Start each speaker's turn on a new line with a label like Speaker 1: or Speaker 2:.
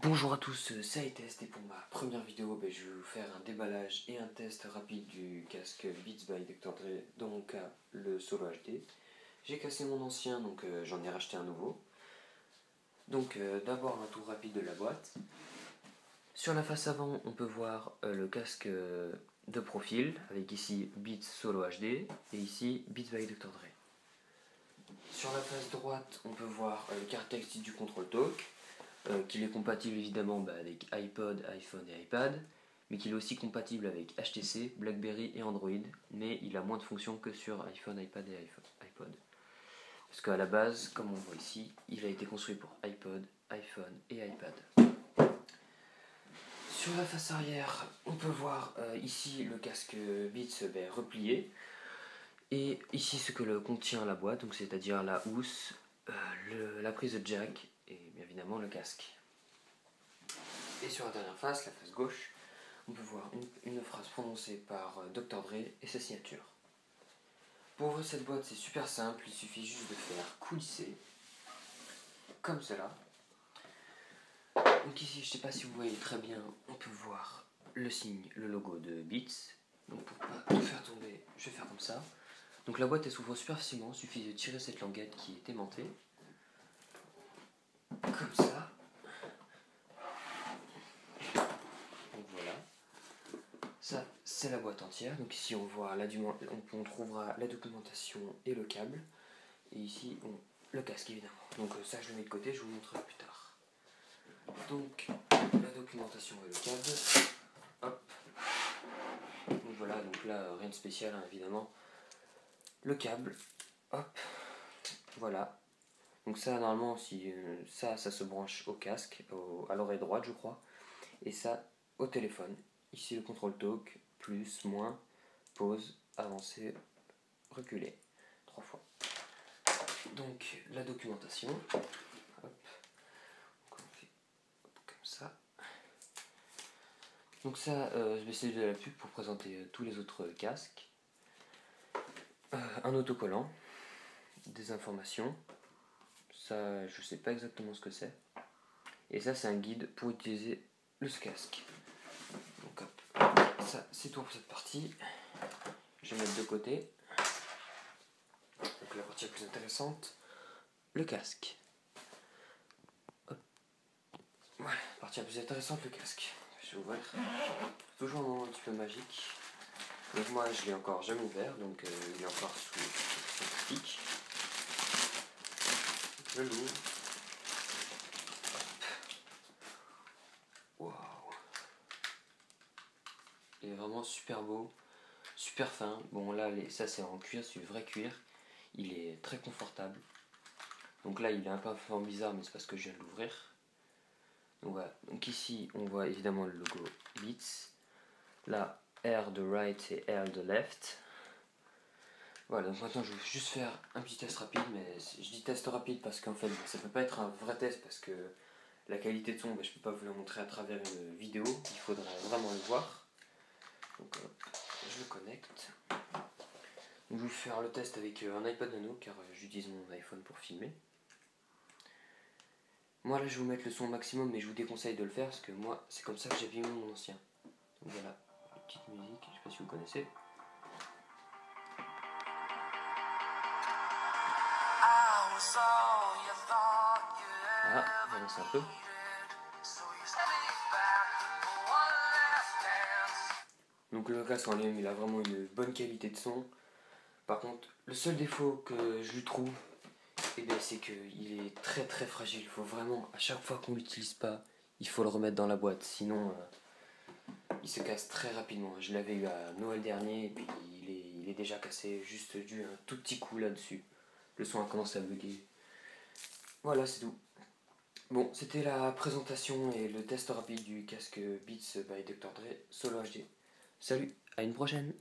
Speaker 1: Bonjour à tous, c'est iTest et pour ma première vidéo, je vais vous faire un déballage et un test rapide du casque Beats by Dr. Dre, dans mon cas le Solo HD. J'ai cassé mon ancien, donc j'en ai racheté un nouveau. Donc d'abord un tour rapide de la boîte. Sur la face avant, on peut voir le casque de profil, avec ici Beats Solo HD et ici Beats by Dr. Dre. Sur la face droite, on peut voir les caractéristiques du contrôle talk. Qu'il est compatible évidemment avec iPod, iPhone et iPad, mais qu'il est aussi compatible avec HTC, BlackBerry et Android, mais il a moins de fonctions que sur iPhone, iPad et iPod. Parce qu'à la base, comme on voit ici, il a été construit pour iPod, iPhone et iPad. Sur la face arrière, on peut voir ici le casque Beats replié, et ici ce que contient la boîte, donc c'est-à-dire la housse, la prise de jack et bien évidemment le casque. Et sur la dernière face, la face gauche, on peut voir une phrase prononcée par Dr. Dre et sa signature. Pour ouvrir cette boîte, c'est super simple, il suffit juste de faire coulisser, comme cela. Donc ici, je ne sais pas si vous voyez très bien, on peut voir le signe, le logo de Beats. Donc pour ne pas tout faire tomber, je vais faire comme ça. Donc la boîte elle s'ouvre super facilement, il suffit de tirer cette languette qui est aimantée. Comme ça. Donc voilà. Ça, c'est la boîte entière. Donc ici, on trouvera la documentation et le câble. Et ici, le casque, évidemment. Donc ça, je le mets de côté, je vous montrerai plus tard. Donc, la documentation et le câble. Hop. Donc voilà, donc là, rien de spécial, hein, évidemment. Le câble. Hop. Voilà. Donc ça, normalement, ça se branche au casque, à l'oreille droite, je crois. Et ça, au téléphone. Ici, le contrôle talk, plus, moins, pause, avancer, reculer. 3 fois. Donc, la documentation. Hop. Donc, on fait comme ça. Donc ça, je vais essayer de la pub pour présenter tous les autres casques. Un autocollant. Des informations. Ça, je sais pas exactement ce que c'est. Et ça, c'est un guide pour utiliser le casque. Donc hop. Ça, c'est tout pour cette partie. Je vais mettre de côté. Donc la partie la plus intéressante, le casque. Hop. Voilà, la partie la plus intéressante, le casque. Je vais ouvrir. Toujours un moment un petit peu magique. Donc moi, je l'ai encore jamais ouvert, donc il est encore sous plastique. Je l'ouvre. Waouh. Il est vraiment super beau, super fin. Bon là, ça c'est en cuir, c'est du vrai cuir. Il est très confortable. Donc là, il est un peu en bizarre, mais c'est parce que je viens de l'ouvrir. Donc voilà. Donc ici, on voit évidemment le logo Beats. Là, R de right et R de left. Voilà, donc maintenant je vais juste faire un petit test rapide, mais je dis test rapide parce qu'en fait ça peut pas être un vrai test parce que la qualité de son, je peux pas vous la montrer à travers une vidéo, il faudrait vraiment le voir. Donc je le connecte. Donc, je vais faire le test avec un iPad Nano car j'utilise mon iPhone pour filmer. Moi là je vais vous mettre le son au maximum, mais je vous déconseille de le faire parce que moi c'est comme ça que j'ai abîmé mon ancien. Donc voilà, une petite musique, je sais pas si vous connaissez. Voilà, j'avance un peu. Donc le casque en lui-même, il a vraiment une bonne qualité de son. Par contre, le seul défaut que je lui trouve, c'est qu'il est très très fragile. Il faut vraiment, à chaque fois qu'on l'utilise pas, il faut le remettre dans la boîte. Sinon, il se casse très rapidement. Je l'avais eu à Noël dernier et puis il est déjà cassé, juste dû à un tout petit coup là-dessus. Le son a commencé à bugger. Voilà, c'est tout. Bon, c'était la présentation et le test rapide du casque Beats by Dr. Dre Solo HD. Salut, à une prochaine!